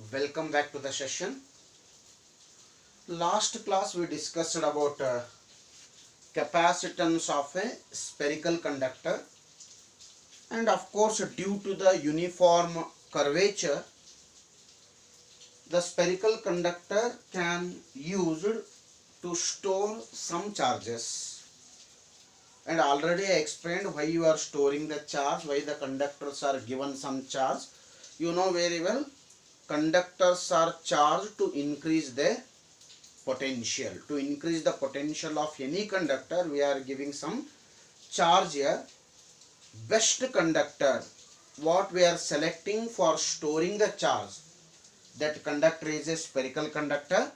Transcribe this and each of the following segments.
Welcome back to the session. Last class we discussed about capacitance of a spherical conductor, and of course due to the uniform curvature the spherical conductor can used to store some charges. And already I explained why you are storing the charge, why the conductors are given some charge. You know very well, conductors are charged to increase their potential. To increase the potential of any conductor, we are giving some charge here. Best conductor, what we are selecting for storing the charge, that conductor is a spherical conductor.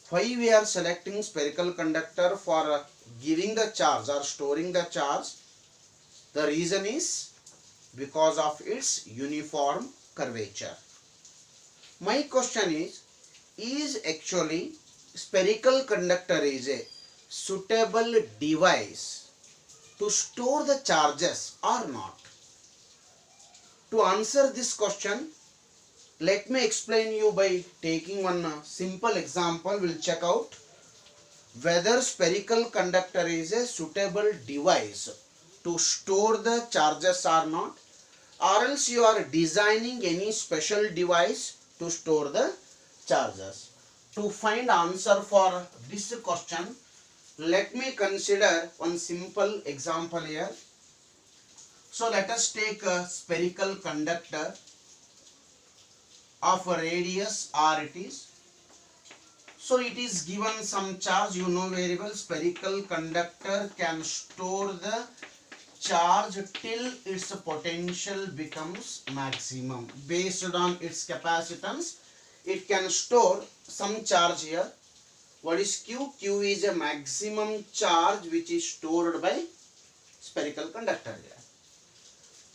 Why we are selecting spherical conductor for giving the charge or storing the charge? The reason is because of its uniform curvature. My question is actually spherical conductor is a suitable device to store the charges or not? To answer this question, let me explain you by taking one simple example. We'll check out whether spherical conductor is a suitable device to store the charges or not, or else you are designing any special device to store the charges. To find answer for this question, let me consider one simple example here. So let us take a spherical conductor of a radius r it is. So it is given some charge. You know very well, spherical conductor can store the charge till its potential becomes maximum. Based on its capacitance, it can store some charge here. What is Q? Q is a maximum charge which is stored by spherical conductor here.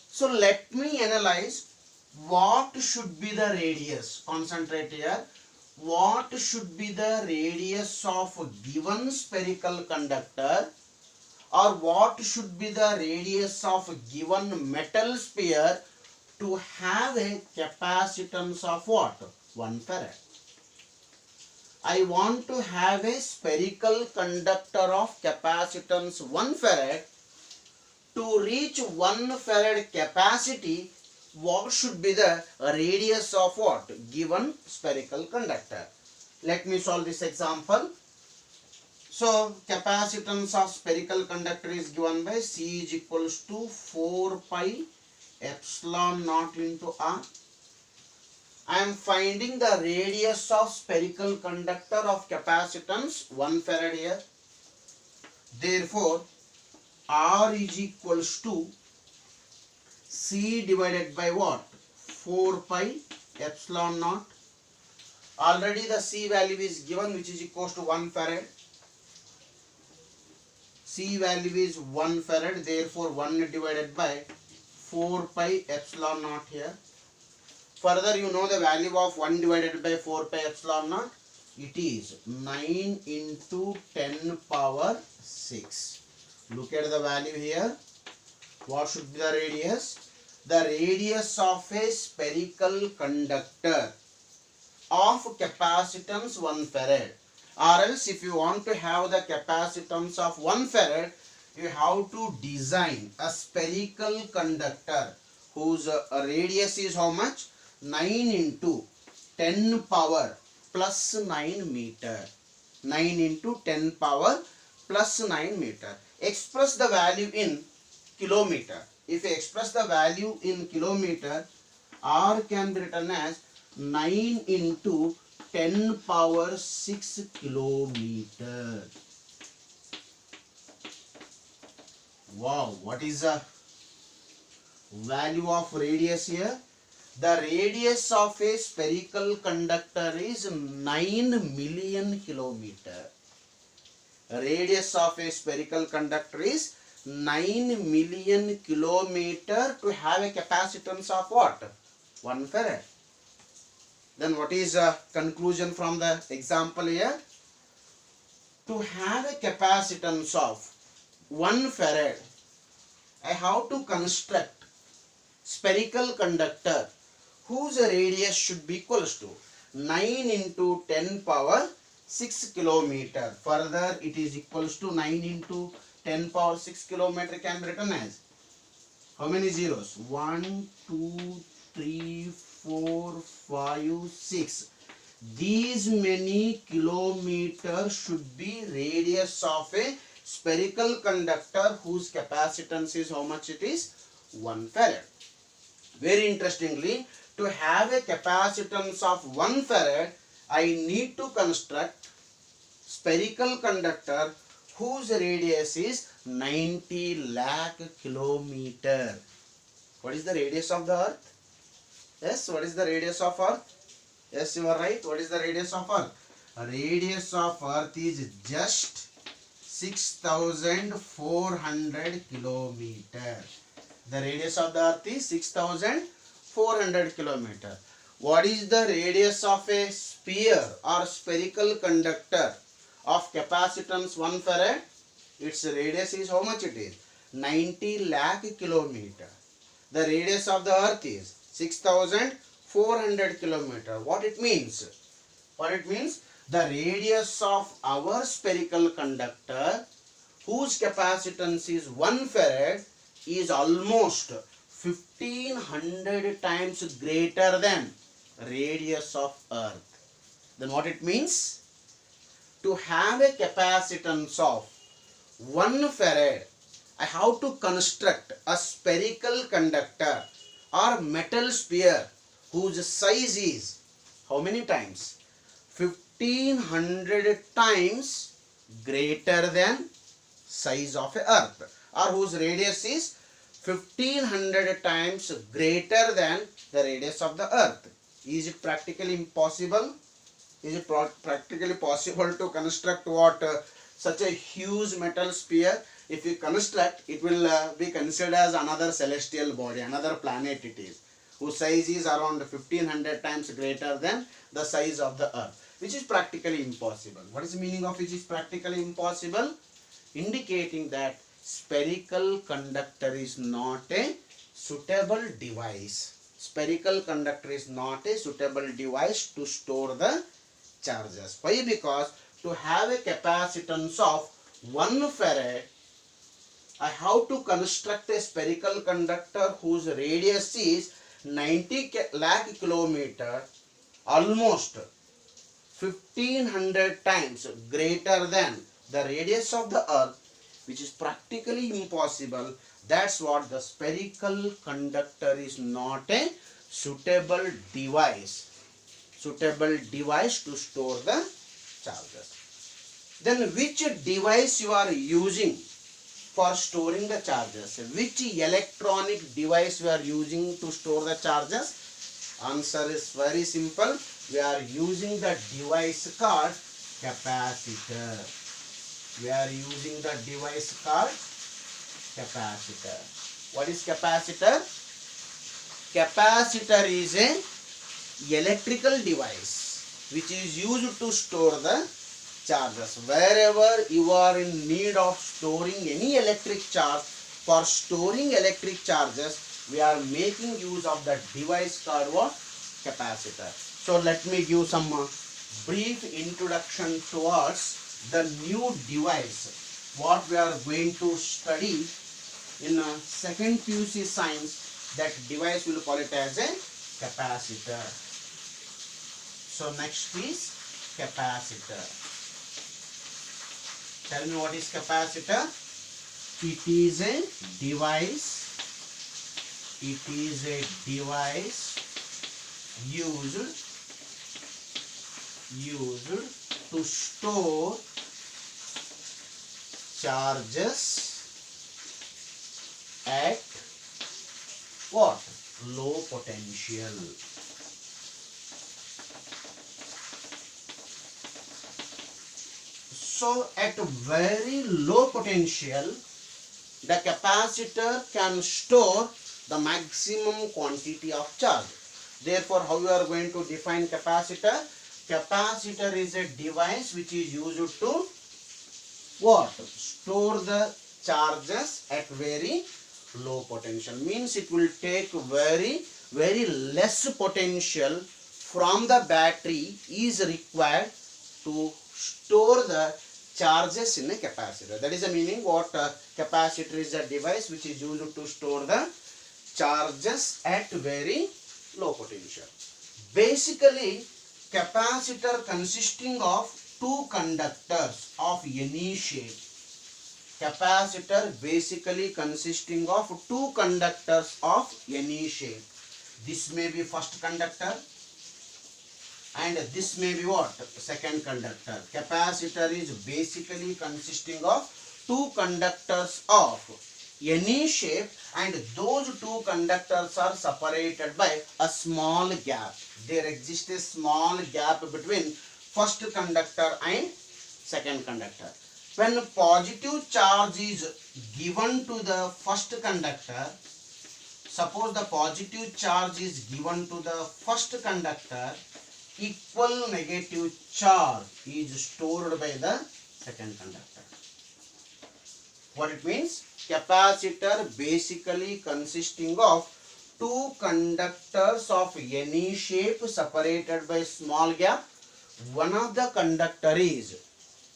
So let me analyze what should be the radius. Concentrate here. What should be the radius of a given spherical conductor, or what should be the radius of a given metal sphere to have a capacitance of what? 1 farad. I want to have a spherical conductor of capacitance 1 farad. To reach 1 farad capacity, what should be the radius of what? Given spherical conductor. Let me solve this example. So capacitance of spherical conductor is given by C is equals to 4 pi epsilon naught into R. I am finding the radius of spherical conductor of capacitance 1 farad here. Therefore R is equals to C divided by what? 4 pi epsilon naught. Already the C value is given, which is equals to 1 farad. C value is 1 farad, therefore 1 divided by 4 pi epsilon naught here. Further, you know the value of 1 divided by 4 pi epsilon naught. It is 9 into 10 power 6. Look at the value here. What should be the radius? The radius of a spherical conductor of capacitance 1 farad. Or else if you want to have the capacitance of 1 farad, you have to design a spherical conductor whose radius is how much? 9 into 10 power plus 9 meter. 9 into 10 power plus 9 meter. Express the value in kilometer. If you express the value in kilometer, R can be written as 9 into 10 power 6 kilometer. Wow, what is the value of radius here? The radius of a spherical conductor is 9 million kilometer. Radius of a spherical conductor is 9 million kilometer to have a capacitance of what? 1 farad. Then what is the conclusion from the example here? To have a capacitance of 1 farad, I have to construct spherical conductor whose radius should be equals to 9 into 10 power 6 kilometer. Further, it is equals to 9 into 10 power 6 kilometer can be written as how many zeros? 1, 2, 3, 4, 5, 6. These many kilometers should be radius of a spherical conductor whose capacitance is how much it is? 1 farad. Very interestingly, to have a capacitance of 1 farad, I need to construct spherical conductor whose radius is 90 lakh kilometer. What is the radius of the earth? Yes, what is the radius of earth? Yes, you are right. What is the radius of earth? Radius of earth is just 6,400 kilometer. The radius of the earth is 6,400 kilometer. What is the radius of a sphere or spherical conductor of capacitance 1 farad? Its radius is how much it is? 90 lakh kilometer. The radius of the earth is 6,400 kilometer. What it means? What it means? The radius of our spherical conductor whose capacitance is 1 farad is almost 1500 times greater than radius of earth. Then what it means? To have a capacitance of 1 farad, I have to construct a spherical conductor or metal sphere whose size is how many times? 1500 times greater than size of a earth, or whose radius is 1500 times greater than the radius of the earth. Is it practically impossible? Is it practically possible to construct such a huge metal sphere? If you construct, it will be considered as another celestial body, another planet it is, whose size is around 1500 times greater than the size of the earth, which is practically impossible. What is the meaning of which is practically impossible? Indicating that spherical conductor is not a suitable device. Spherical conductor is not a suitable device to store the charges. Why? Because to have a capacitance of 1 farad, I have to construct a spherical conductor whose radius is 90 lakh kilometer, almost 1500 times greater than the radius of the earth, which is practically impossible. That's what the spherical conductor is not a suitable device to store the charges. Then which device you are using for storing the charges? Which electronic device we are using to store the charges? Answer is very simple. We are using the device called capacitor. We are using the device called capacitor. What is capacitor? Capacitor is a electrical device which is used to store the charges. Wherever you are in need of storing any electric charge, for storing electric charges, we are making use of the device called what? Capacitor. So let me give some brief introduction towards the new device what we are going to study in second PUC science. That device we will call it as a capacitor. So next is capacitor. Tell me what is capacitor? It is a device. It is a device used to store charges at what? Low potential. So at very low potential, the capacitor can store the maximum quantity of charge. Therefore, how you are going to define capacitor? Capacitor is a device which is used to what? Store the charges at very low potential. Means it will take very very less potential from the battery is required to store the charges in a capacitor. That is the meaning what capacitor is a device which is used to store the charges at very low potential. Basically, capacitor consisting of two conductors of any shape. Capacitor basically consisting of two conductors of any shape. This may be first conductor and this may be what? Second conductor. Capacitor is basically consisting of two conductors of any shape, and those two conductors are separated by a small gap. There exists a small gap between first conductor and second conductor. When positive charge is given to the first conductor, suppose the positive charge is given to the first conductor, equal negative charge is stored by the second conductor. What it means? Capacitor basically consisting of two conductors of any shape separated by small gap. One of the conductor is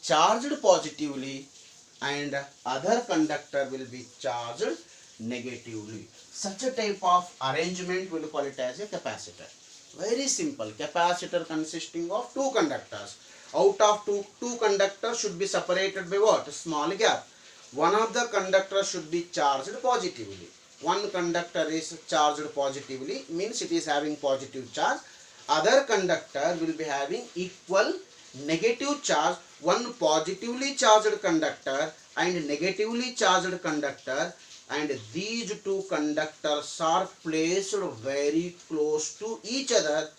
charged positively and other conductor will be charged negatively. Such a type of arrangement we will call it as a capacitor. Very simple. Capacitor consisting of two conductors. Out of two conductors should be separated by what? Small gap. One of the conductors should be charged positively. One conductor is charged positively, means it is having positive charge. Other conductor will be having equal negative charge. One positively charged conductor and negatively charged conductor, and these two conductors are placed very close to each other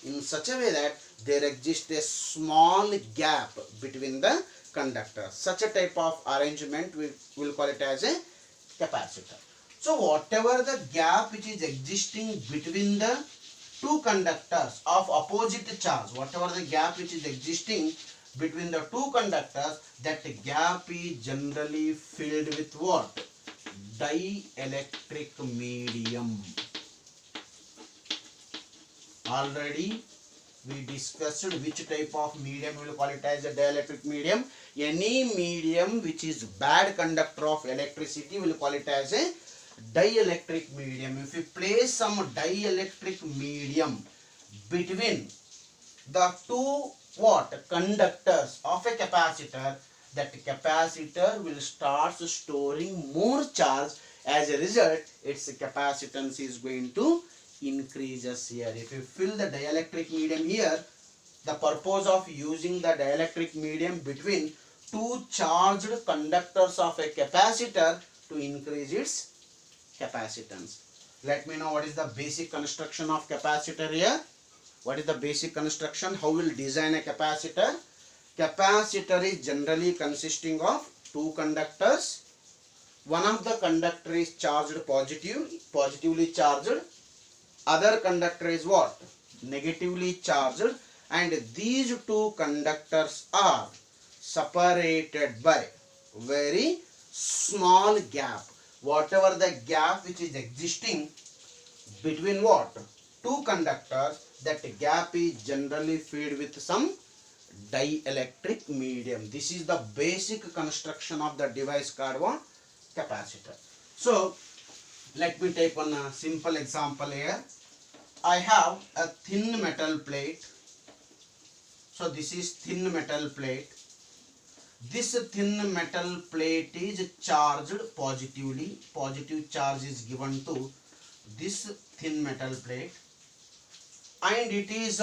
in such a way that there exists a small gap between the conductors. Such a type of arrangement we will call it as a capacitor. So whatever the gap which is existing between the two conductors of opposite charge, whatever the gap which is existing between the two conductors, that gap is generally filled with what? Dielectric medium. Already we discussed which type of medium we will call it as a dielectric medium. Any medium which is bad conductor of electricity we will call it as a dielectric medium. If we place some dielectric medium between the two conductors of a capacitor, that capacitor will start storing more charge. As a result, its capacitance is going to increases here. If you fill the dielectric medium here, the purpose of using the dielectric medium between two charged conductors of a capacitor to increase its capacitance. Let me know what is the basic construction of capacitor here. What is the basic construction? How will design a capacitor? Capacitor is generally consisting of two conductors. One of the conductor is charged positively charged. Other conductor is what? Negatively charged. And these two conductors are separated by very small gap. Whatever the gap which is existing between what? Two conductors, that gap is generally filled with some dielectric medium. This is the basic construction of the device called what? Capacitor. So let me take one simple example here. I have a thin metal plate. So this is thin metal plate. This thin metal plate is charged positively. Positive charge is given to this thin metal plate, and it is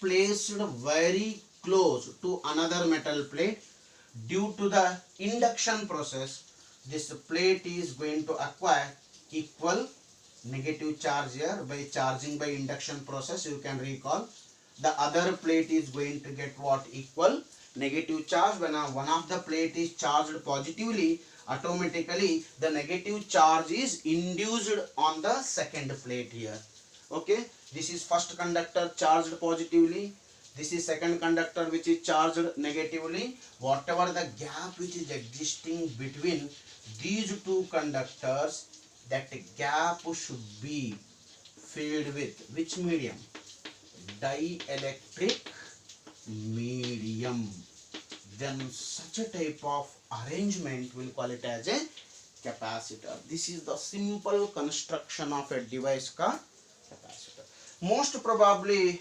placed very close to another metal plate. Due to the induction process, this plate is going to acquire equal negative charge here by charging by induction process. You can recall the other plate is going to get what? Equal negative charge. When one of the plate is charged positively, automatically the negative charge is induced on the second plate here. Okay, this is first conductor charged positively. This is second conductor which is charged negatively. Whatever the gap which is existing between these two conductors, that gap should be filled with which medium? Dielectric medium. Then such a type of arrangement we'll call it as a capacitor. This is the simple construction of a device called capacitor. Most probably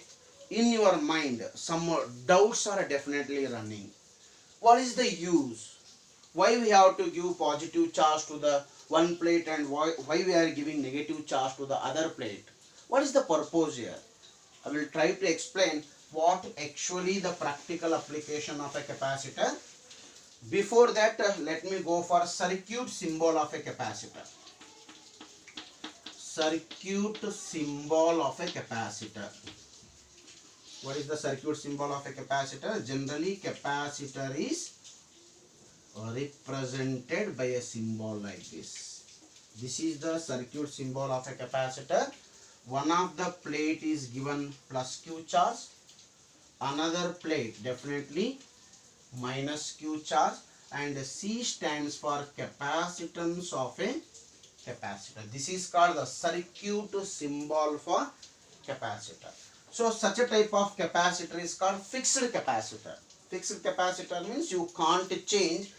in your mind some doubts are definitely running. What is the use? Why we have to give positive charge to the one plate and why we are giving negative charge to the other plate? What is the purpose here? I will try to explain what actually the practical application of a capacitor. Before that, let me go for circuit symbol of a capacitor. Circuit symbol of a capacitor. What is the circuit symbol of a capacitor? Generally, capacitor is represented by a symbol like this. This is the circuit symbol of a capacitor. One of the plate is given plus Q charge, another plate definitely minus Q charge, and C stands for capacitance of a capacitor. This is called the circuit symbol for capacitor. So such a type of capacitor is called fixed capacitor. Fixed capacitor means you can't change